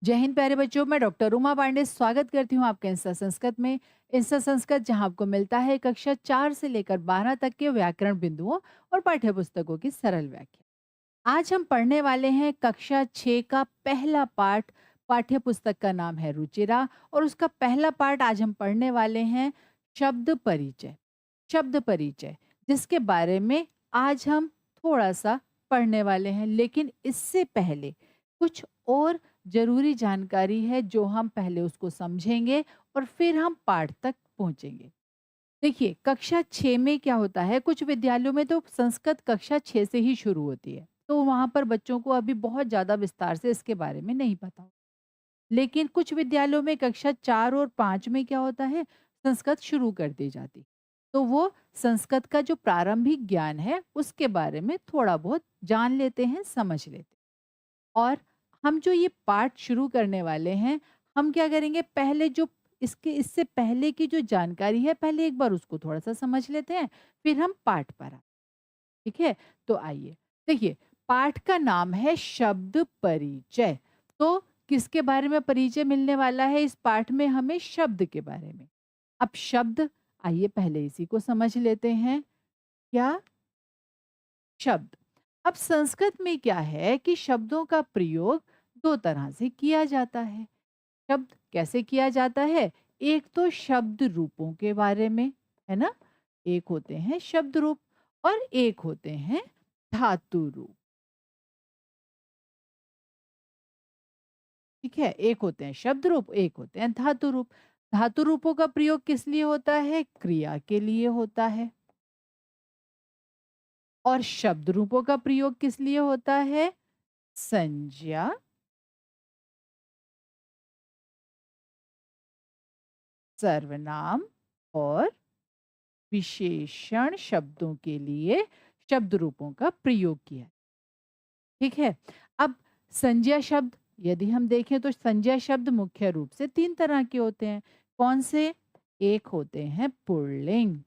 जय हिंद प्यारे बच्चों, मैं डॉक्टर उमा पांडे स्वागत करती हूँ आपका इंस्टा संस्कृत में। इंस्टा संस्कृत जहाँ आपको मिलता है कक्षा 4 से लेकर 12 तक के व्याकरण बिंदुओं और पाठ्य पुस्तकों की सरल व्याख्या। आज हम पढ़ने वाले हैं कक्षा 6 का पहला पाठ। पाठ्य पुस्तक का नाम है रुचिरा और उसका पहला पाठ आज हम पढ़ने वाले हैं शब्द परिचय। शब्द परिचय जिसके बारे में आज हम थोड़ा सा पढ़ने वाले हैं, लेकिन इससे पहले कुछ और जरूरी जानकारी है जो हम पहले उसको समझेंगे और फिर हम पाठ तक पहुंचेंगे। देखिए, कक्षा 6 में क्या होता है, कुछ विद्यालयों में तो संस्कृत कक्षा 6 से ही शुरू होती है, तो वहाँ पर बच्चों को अभी बहुत ज़्यादा विस्तार से इसके बारे में नहीं पता। लेकिन कुछ विद्यालयों में कक्षा 4 और 5 में क्या होता है, संस्कृत शुरू कर दी जाती। तो वो संस्कृत का जो प्रारंभिक ज्ञान है, उसके बारे में थोड़ा बहुत जान लेते हैं, समझ लेते हैं। और हम जो ये पाठ शुरू करने वाले हैं, हम क्या करेंगे, पहले जो इसके इससे पहले की जो जानकारी है, पहले एक बार उसको थोड़ा-सा समझ लेते हैं, फिर हम पाठ पर आते हैं, ठीक है? तो आइए, देखिए, पाठ का नाम है शब्द परिचय। तो किसके बारे में परिचय मिलने वाला है इस पाठ में हमें? शब्द के बारे में। अब शब्द, आइए पहले इसी को समझ लेते हैं। क्या? शब्द। अब संस्कृत में क्या है कि शब्दों का प्रयोग दो तरह से किया जाता है। शब्द कैसे किया जाता है? एक तो शब्द रूपों के बारे में, है ना? एक होते हैं शब्द रूप और एक होते हैं धातु रूप। ठीक है? एक होते हैं शब्द रूप, एक होते हैं धातु रूप। धातु रूपों का प्रयोग किस लिए होता है? क्रिया के लिए होता है। और शब्द रूपों का प्रयोग किस लिए होता है? संज्ञा, सर्वनाम और विशेषण शब्दों के लिए शब्द रूपों का प्रयोग किया। ठीक है? अब संज्ञा शब्द यदि हम देखें तो संज्ञा शब्द मुख्य रूप से 3 तरह के होते हैं। कौन से? एक होते हैं पुल्लिंग,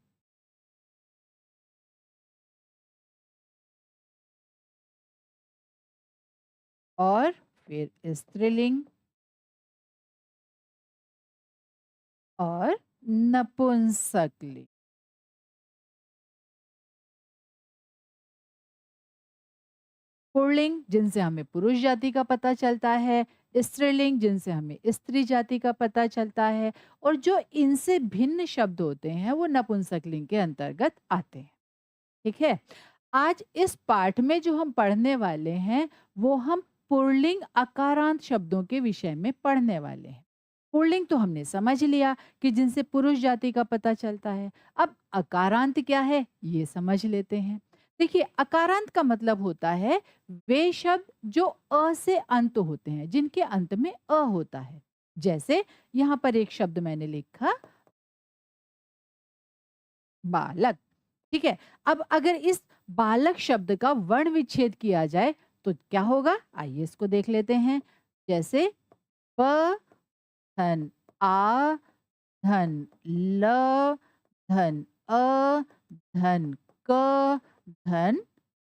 और फिर स्त्रीलिंग और नपुंसकलिंग। पुल्लिंग जिनसे हमें पुरुष जाति का पता चलता है, स्त्रीलिंग जिनसे हमें स्त्री जाति का पता चलता है, और जो इनसे भिन्न शब्द होते हैं वो नपुंसकलिंग के अंतर्गत आते हैं। ठीक है? आज इस पाठ में जो हम पढ़ने वाले हैं, वो हम पुल्लिंग अकारांत शब्दों के विषय में पढ़ने वाले हैं। पुल्लिंग तो हमने समझ लिया कि जिनसे पुरुष जाति का पता चलता है। अब अकारांत क्या है, ये समझ लेते हैं। देखिए, अकारांत का मतलब होता है वे शब्द जो अ से अंत होते हैं, जिनके अंत में अ होता है। जैसे यहाँ पर एक शब्द मैंने लिखा, बालक। ठीक है? अब अगर इस बालक शब्द का वर्ण विच्छेद किया जाए तो क्या होगा? आइए इसको देख लेते हैं। जैसे प धन आ, धन ल, धन अ, धन क, धन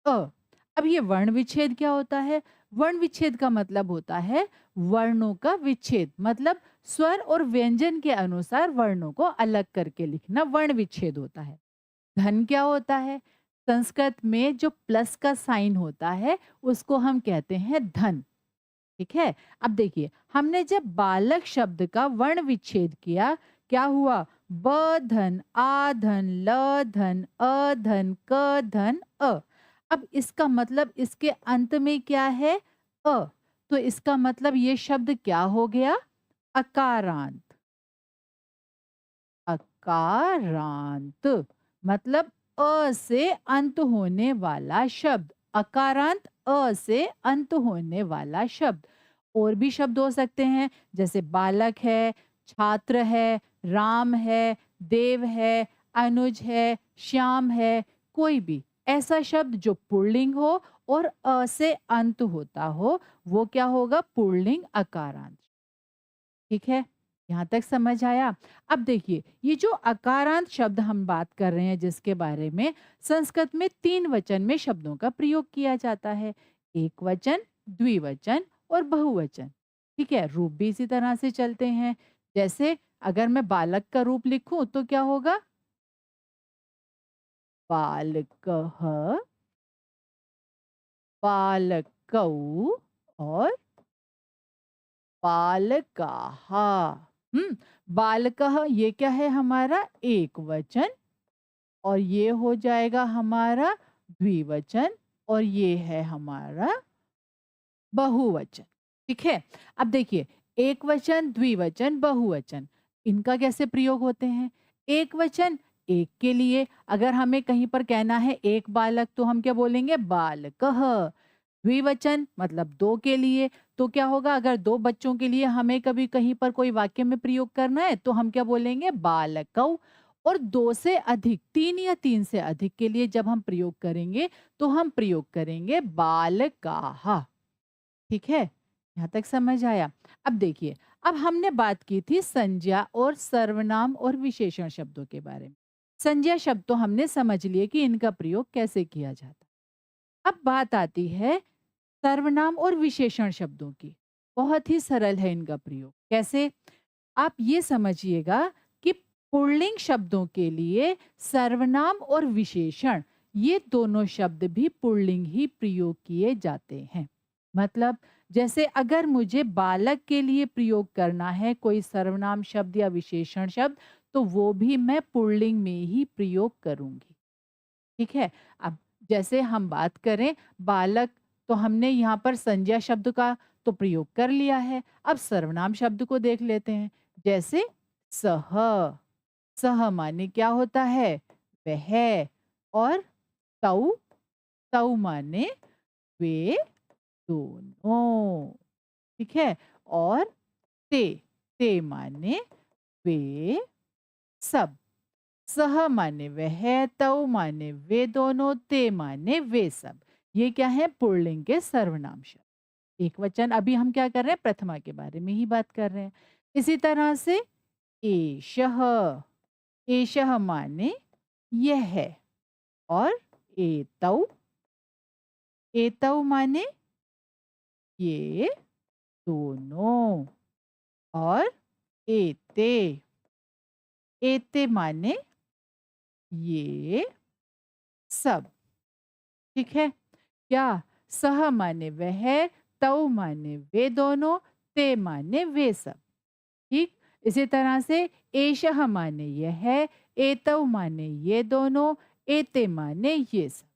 अ। अब ये वर्ण विच्छेद क्या होता है? वर्ण विच्छेद का मतलब होता है वर्णों का विच्छेद, मतलब स्वर और व्यंजन के अनुसार वर्णों को अलग करके लिखना वर्ण विच्छेद होता है। धन क्या होता है? संस्कृत में जो प्लस का साइन होता है उसको हम कहते हैं धन। ठीक है? अब देखिए, हमने जब बालक शब्द का वर्ण विच्छेद किया, क्या हुआ? ब धन आ धन ल धन अ धन क धन अ। अब इसका मतलब इसके अंत में क्या है? अ। तो इसका मतलब ये शब्द क्या हो गया? अकारांत। अकारांत मतलब अ से अंत होने वाला शब्द। अकारांत अ से अंत होने वाला शब्द। और भी शब्द हो सकते हैं, जैसे बालक है, छात्र है, राम है, देव है, अनुज है, श्याम है। कोई भी ऐसा शब्द जो पुल्लिंग हो और अ से अंत होता हो, वो क्या होगा? पुल्लिंग अकारांत। ठीक है? यहाँ तक समझ आया? अब देखिए, ये जो अकारांत शब्द हम बात कर रहे हैं जिसके बारे में, संस्कृत में 3 वचन में शब्दों का प्रयोग किया जाता है। एक वचन, द्विवचन और बहुवचन। ठीक है? रूप भी इसी तरह से चलते हैं। जैसे अगर मैं बालक का रूप लिखूँ तो क्या होगा? बालकः, बालकौ और बालकाः। हुँ, बालकः ये क्या है हमारा एक वचन और ये हो जाएगा हमारा द्विवचन और ये है हमारा बहुवचन, ठीक है? अब देखिए एक वचन, द्विवचन, बहुवचन इनका कैसे प्रयोग होते हैं? एक वचन एक के लिए अगर हमें कहीं पर कहना है एक बालक तो हम क्या बोलेंगे? बालकः। द्विवचन मतलब 2 के लिए तो क्या होगा? अगर 2 बच्चों के लिए हमें कभी कहीं पर कोई वाक्य में प्रयोग करना है तो हम क्या बोलेंगे? बालकौ। और 2 से अधिक 3 या 3 से अधिक के लिए जब हम प्रयोग करेंगे तो हम प्रयोग करेंगे बालकाः। ठीक है? यहाँ तक समझ आया। अब देखिए, अब हमने बात की थी संज्ञा और सर्वनाम और विशेषण शब्दों के बारे में। संज्ञा शब्द तो हमने समझ लिए कि इनका प्रयोग कैसे किया जाता है। अब बात आती है सर्वनाम और विशेषण शब्दों की। बहुत ही सरल है इनका प्रयोग। कैसे? आप ये समझिएगा कि पुल्लिंग शब्दों के लिए सर्वनाम और विशेषण ये दोनों शब्द भी पुल्लिंग ही प्रयोग किए जाते हैं। मतलब जैसे अगर मुझे बालक के लिए प्रयोग करना है कोई सर्वनाम शब्द या विशेषण शब्द तो वो भी मैं पुल्लिंग में ही प्रयोग करूंगी। ठीक है? अब जैसे हम बात करें बालक तो हमने यहाँ पर संज्ञा शब्द का तो प्रयोग कर लिया है। अब सर्वनाम शब्द को देख लेते हैं। जैसे सह, सह माने क्या होता है? वह। और तौ, तौ माने वे दोनों। ठीक है? और ते, ते माने वे सब। सह माने वह, तौ माने वे दोनों, ते माने वे सब। ये क्या है? पुल्लिंग के सर्वनाम शब्द। एक वचन अभी हम क्या कर रहे हैं? प्रथमा के बारे में ही बात कर रहे हैं। इसी तरह से एषः, एषः माने यह। और एतौ, एतौ माने ये दोनों। और एते, एते माने ये सब। ठीक है? क्या? सह माने वह, तौ माने वे दोनों, ते माने वे सब। ठीक? इसी तरह से एषः माने यह, एतौ माने ये दोनों, एते माने ये सब।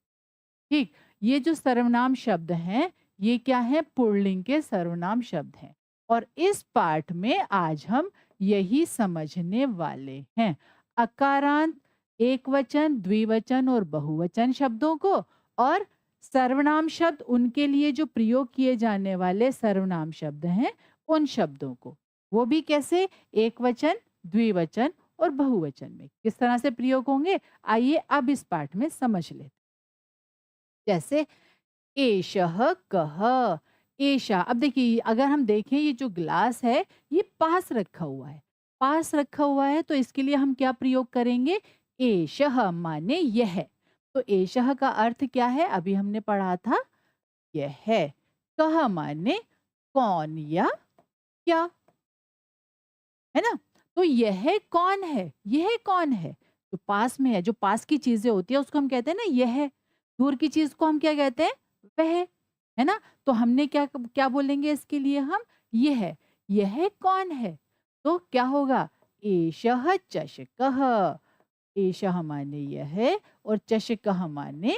ठीक? ये जो सर्वनाम शब्द हैं, ये क्या है? पुल्लिंग के सर्वनाम शब्द हैं। और इस पाठ में आज हम यही समझने वाले हैं। अकारांत, एकवचन, द्विवचन और बहुवचन शब्दों को और सर्वनाम शब्द उनके लिए जो प्रयोग किए जाने वाले सर्वनाम शब्द हैं, उन शब्दों को। वो भी कैसे? एकवचन, द्विवचन और बहुवचन में। किस तरह से प्रयोग होंगे? आइए अब इस पाठ में समझ लेते हैं। जैसे एषः कः, एषा। अब देखिए अगर हम देखें ये जो ग्लास है ये पास रखा हुआ है। पास रखा हुआ है तो इसके लिए हम क्या प्रयोग करेंगे? एषः माने यह। तो एषः का अर्थ क्या है? अभी हमने पढ़ा था यह। कः माने कौन या क्या, है ना? तो यह कौन है? यह कौन है? जो पास में है, जो पास की चीजें होती है उसको हम कहते हैं ना यह। दूर की चीज को हम क्या कहते हैं? वह। है ना? तो हमने क्या क्या बोलेंगे इसके लिए हम? यह। यह कौन है? तो क्या होगा? एषः चषकः। एषः माने यह और चषकः माने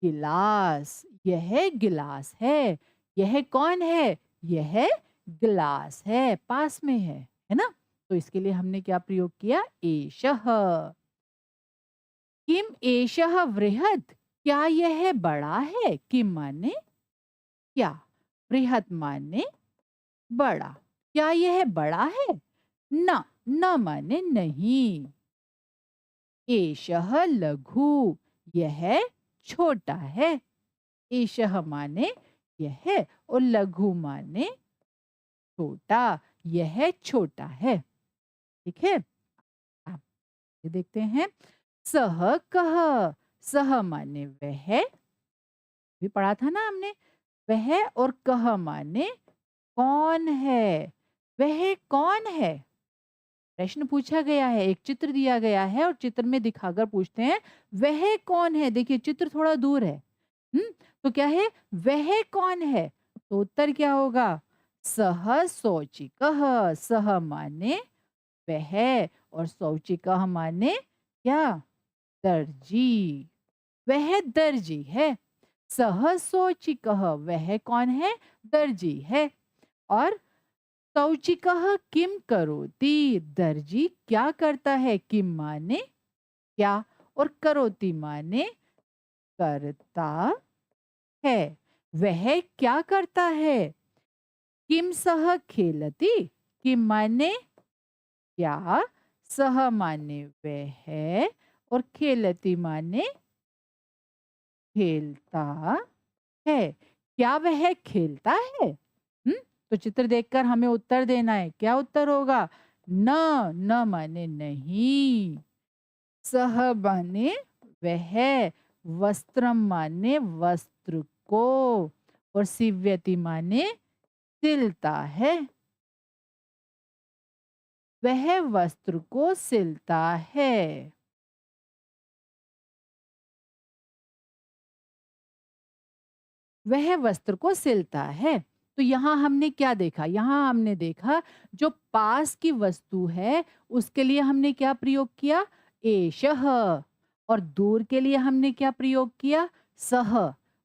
गिलास। यह गिलास है। यह कौन है? यह गिलास है, पास में है ना? तो इसके लिए हमने क्या प्रयोग किया? एषः। किम एषः वृहत्? क्या यह बड़ा है? किम माने क्या? बृहत् माने बड़ा। क्या यह बड़ा है? न, न माने नहीं। एषः लघु। यह छोटा है। एषः माने यह और लघु माने छोटा। यह छोटा है। ठीक है? आप ये देखते हैं। सह कह, सह माने वह, भी पढ़ा था ना हमने। वह और कह माने कौन है? वह कौन है? प्रश्न पूछा गया है, एक चित्र दिया गया है और चित्र में दिखाकर पूछते हैं, वह कौन है? देखिए चित्र थोड़ा दूर है। हुँ? तो क्या है? वह कौन है? तो उत्तर क्या होगा? सः शौचिकः। सः माने वह और शौचिकः माने क्या? दर्जी। वह दर्जी है। सः शौचिकः वह कौन है? दर्जी है। और शौचिकः किम करोति? दर्जी क्या करता है? किम माने क्या और करोति माने करता है। वह क्या करता है? किम सह खेलति? किम माने क्या, सह माने वह और खेलति माने खेलता है। क्या वह खेलता है? हम्म, तो चित्र देखकर हमें उत्तर देना है। क्या उत्तर होगा? न। न माने नहीं, सह माने वह, वस्त्रम माने वस्त्र को और सिव्यति माने सिलता है। वह वस्त्र को सिलता है। वह वस्त्र को सिलता है। तो यहाँ हमने क्या देखा? यहाँ हमने देखा जो पास की वस्तु है उसके लिए हमने क्या प्रयोग किया? एषः। और दूर के लिए हमने क्या प्रयोग किया? सः।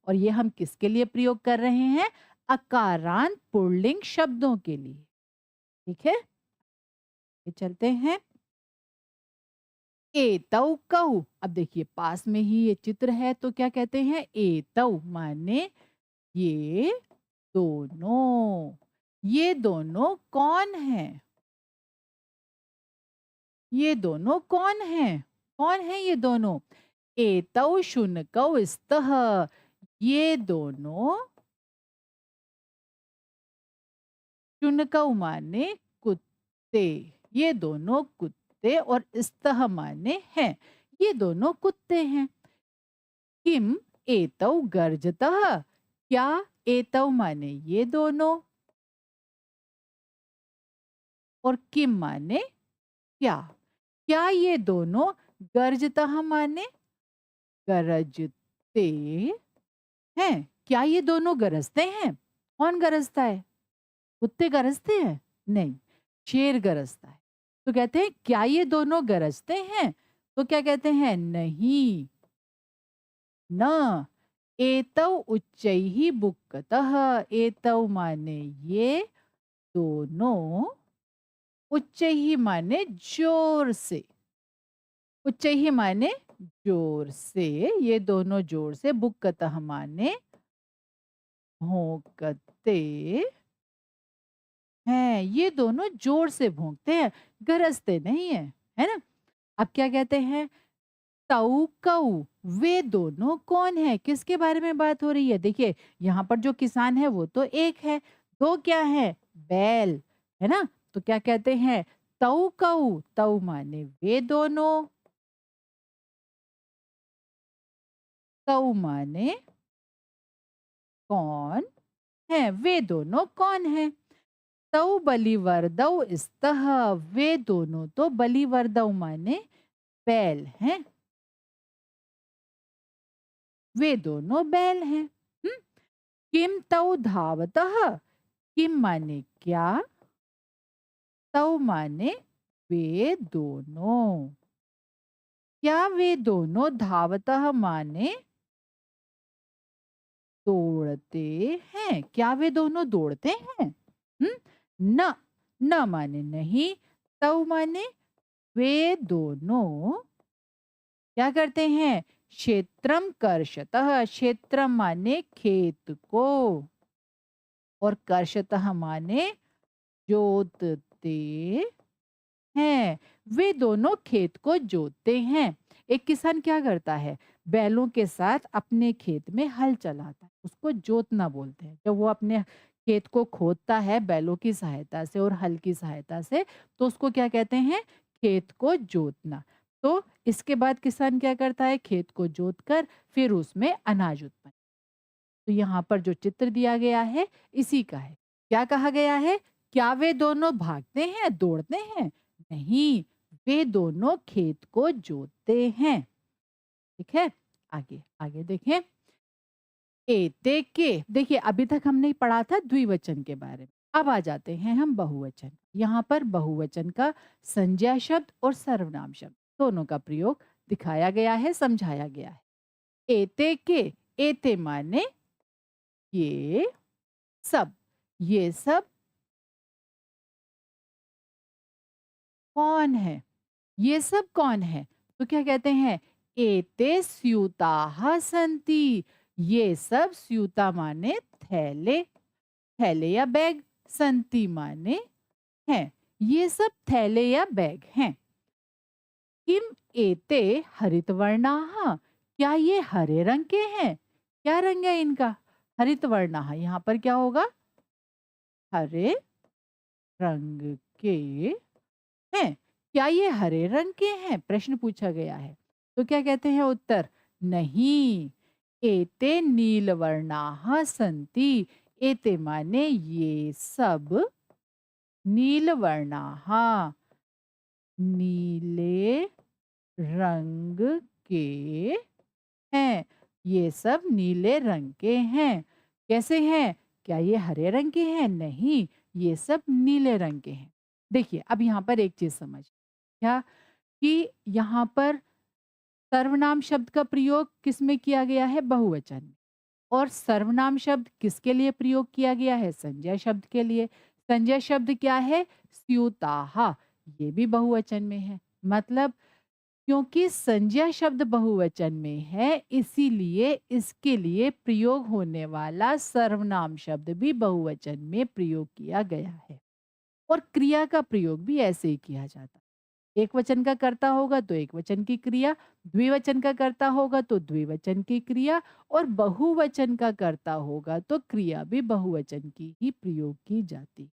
और ये हम किसके लिए प्रयोग कर रहे हैं? अकारांत पुल्लिंग शब्दों के लिए। ठीक है, ये चलते हैं। एतौ कौ। अब देखिए पास में ही ये चित्र है तो क्या कहते हैं? एतौ माने ये दोनों। ये दोनों कौन हैं? ये दोनों कौन हैं? कौन है ये दोनों? एतौ शुनकौ स्तः। ये दोनों, शुनकौ माने कुत्ते। ये दोनों कुत्ते और स्तः माने हैं। ये दोनों कुत्ते हैं। किम एतौ गर्जतः? क्या एतौ माने ये दोनों और किम माने क्या? क्या ये दोनों गर्जतः माने गरजते हैं? क्या ये दोनों गरजते हैं? कौन गरजता है? कुत्ते गरजते हैं? नहीं, शेर गरजता है। तो कहते हैं क्या ये दोनों गरजते हैं? तो क्या कहते हैं? नहीं, न। एतौ उच्चैः बुक्कतः। एतौ माने ये दोनों, उच्चैः माने जोर से। उच्चैः माने जोर से, ये दोनों जोर से, बुक्कतः माने भौंकते हैं। ये दोनों जोर से भौंकते हैं, गरजते नहीं है, है ना? अब क्या कहते हैं? तऊ कऊ। वे दोनों कौन है? किसके बारे में बात हो रही है? देखिए यहाँ पर जो किसान है वो तो एक है, दो क्या है? बैल, है ना? तो क्या कहते हैं? तऊ कऊ। तऊ माने वे दोनों, कऊ माने कौन है? वे दोनों कौन है? तौ बलिवर्दौ स्तः। वे दोनों तो बलिवर्दौ माने बैल हैं। वे दोनों बैल हैं। हुँ? किम तौ धावतः? किम माने क्या? तौ माने वे दोनों। क्या वे दोनों धावतः माने दौड़ते हैं? क्या वे दोनों दौड़ते हैं? हुँ? न। न माने नहीं, तौ माने वे दोनों क्या करते हैं? क्षेत्रम कर्षतः। क्षेत्रम माने खेत को और कर्षतः माने जोतते हैं। वे दोनों खेत को जोतते हैं। एक किसान क्या करता है? बैलों के साथ अपने खेत में हल चलाता है। उसको जोतना बोलते हैं। जब वो अपने खेत को खोदता है बैलों की सहायता से और हल की सहायता से, तो उसको क्या कहते हैं? खेत को जोतना। तो इसके बाद किसान क्या करता है? खेत को जोतकर फिर उसमें अनाज उत्पन्न। तो यहाँ पर जो चित्र दिया गया है इसी का है। क्या कहा गया है? क्या वे दोनों भागते हैं, दौड़ते हैं? नहीं, वे दोनों खेत को जोतते हैं। ठीक है? आगे, आगे देखें। एते के, देखिए अभी तक हमने पढ़ा था द्विवचन के बारे में। अब आ जाते हैं हम बहुवचन। यहाँ पर बहुवचन का संज्ञा शब्द और सर्वनाम शब्द दोनों का प्रयोग दिखाया गया है, समझाया गया है। एते के, एते माने ये सब, ये सब कौन है? ये सब कौन है? तो क्या कहते हैं? एते स्यूताः सन्ति। ये सब, स्यूता माने थैले, थैले या बैग, संति माने हैं। ये सब थैले या बैग हैं। किम एते हरितवर्णाः, क्या ये हरे रंग के हैं? क्या रंग है इनका? हरितवर्णाः, यहाँ पर क्या होगा? हरे रंग के हैं। क्या ये हरे रंग के हैं? प्रश्न पूछा गया है। तो क्या कहते हैं उत्तर? नहीं, एते नीलवर्णाः सन्ति। एते माने ये सब, नीलवर्णाः, नीले रंग के हैं। ये सब नीले रंग के हैं। कैसे हैं? क्या ये हरे रंग के हैं? नहीं, ये सब नीले रंग के हैं। देखिए, अब यहाँ पर एक चीज़ समझ, क्या कि यहाँ पर सर्वनाम शब्द का प्रयोग किसमें किया गया है? बहुवचन में। और सर्वनाम शब्द किसके लिए प्रयोग किया गया है? संज्ञा शब्द के लिए। संज्ञा शब्द क्या है? स्यूताः, ये भी बहुवचन में है। मतलब क्योंकि संज्ञा शब्द बहुवचन में है, इसीलिए इसके लिए प्रयोग होने वाला सर्वनाम शब्द भी बहुवचन में प्रयोग किया गया है। और क्रिया का प्रयोग भी ऐसे ही किया जाता है। एक वचन का कर्ता होगा तो एक वचन की क्रिया, द्विवचन का कर्ता होगा तो द्विवचन की क्रिया, और बहुवचन का कर्ता होगा तो क्रिया भी बहुवचन की ही प्रयोग की जाती।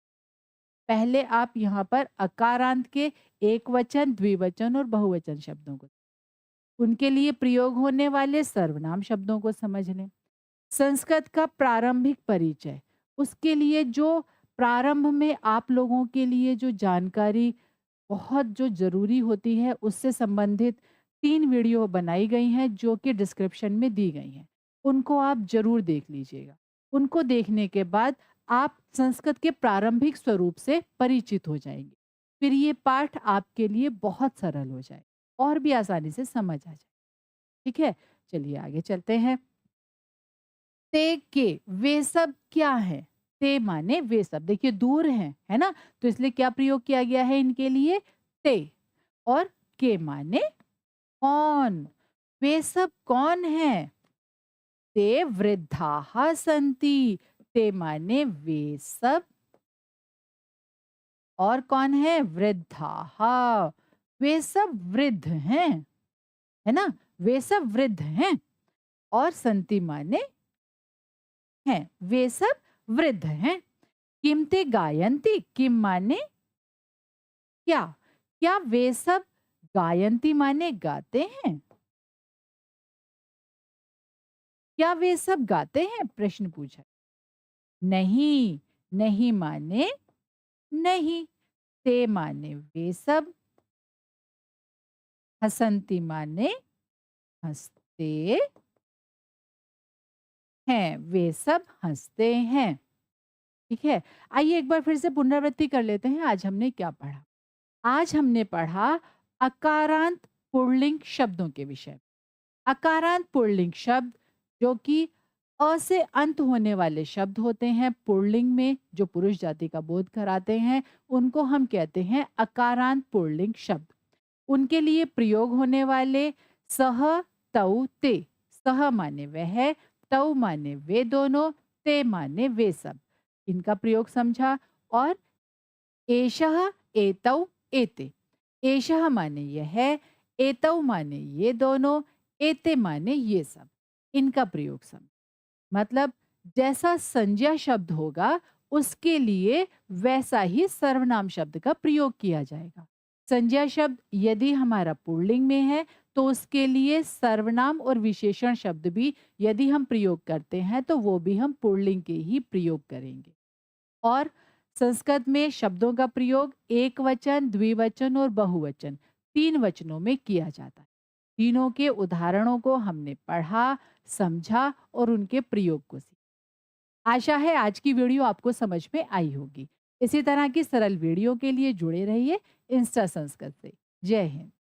पहले आप यहाँ पर अकारांत के एक वचन, द्विवचन और बहुवचन शब्दों को, उनके लिए प्रयोग होने वाले सर्वनाम शब्दों को समझ लें। संस्कृत का प्रारंभिक परिचय, उसके लिए जो प्रारंभ में आप लोगों के लिए जो जानकारी बहुत जो ज़रूरी होती है, उससे संबंधित 3 वीडियो बनाई गई हैं जो कि डिस्क्रिप्शन में दी गई हैं। उनको आप ज़रूर देख लीजिएगा। उनको देखने के बाद आप संस्कृत के प्रारंभिक स्वरूप से परिचित हो जाएँगे। फिर ये पाठ आपके लिए बहुत सरल हो जाए और भी आसानी से समझ आ जाए। ठीक है? चलिए आगे चलते हैं। ते के, वे सब क्या है? ते माने वे सब, देखिए दूर हैं, है ना? तो इसलिए क्या प्रयोग किया गया है इनके लिए? ते। और के माने कौन? वे सब कौन हैं? ते वृद्धाः सन्ति। ते माने वे सब, और कौन है? वृद्धाः, वे सब वृद्ध हैं, है ना? वे सब वृद्ध हैं। और सन्ति माने हैं, वे सब वृद्ध हैं। किम ते गायन्ति, किम माने क्या? क्या वे सब गायन्ति माने गाते हैं? क्या वे सब गाते हैं? प्रश्न पूछा। नहीं, नहीं माने नहीं। ते माने वे सब, हसन्ति माने हंसते हैं, वे सब हंसते हैं। ठीक है? आइए एक बार फिर से पुनरावृत्ति कर लेते हैं, आज हमने क्या पढ़ा। आज हमने पढ़ा अकारांत पुल्लिंग शब्दों के विषय। अकारांत पुल्लिंग शब्द जो कि अ से अंत होने वाले शब्द होते हैं, पुल्लिंग में जो पुरुष जाति का बोध कराते हैं, उनको हम कहते हैं अकारांत पुल्लिंग शब्द। उनके लिए प्रयोग होने वाले सह, तौ, ते। सह माने वह, तौ माने वे दोनों, ते माने वे सब। इनका प्रयोग समझा। और एषः, एतौ, एते। एषः माने यह, एतौ माने ये दोनों, एते माने ये सब। इनका प्रयोग समझ, मतलब जैसा संज्ञा शब्द होगा उसके लिए वैसा ही सर्वनाम शब्द का प्रयोग किया जाएगा। संज्ञा शब्द यदि हमारा पुल्लिंग में है तो उसके लिए सर्वनाम और विशेषण शब्द भी यदि हम प्रयोग करते हैं तो वो भी हम पुल्लिंग के ही प्रयोग करेंगे। और संस्कृत में शब्दों का प्रयोग एक वचन, द्विवचन और बहुवचन 3 वचनों में किया जाता है। तीनों के उदाहरणों को हमने पढ़ा, समझा और उनके प्रयोग को सीखा। आशा है आज की वीडियो आपको समझ में आई होगी। इसी तरह की सरल वीडियो के लिए जुड़े रहिए इंस्टा संस्कृत से। जय हिंद।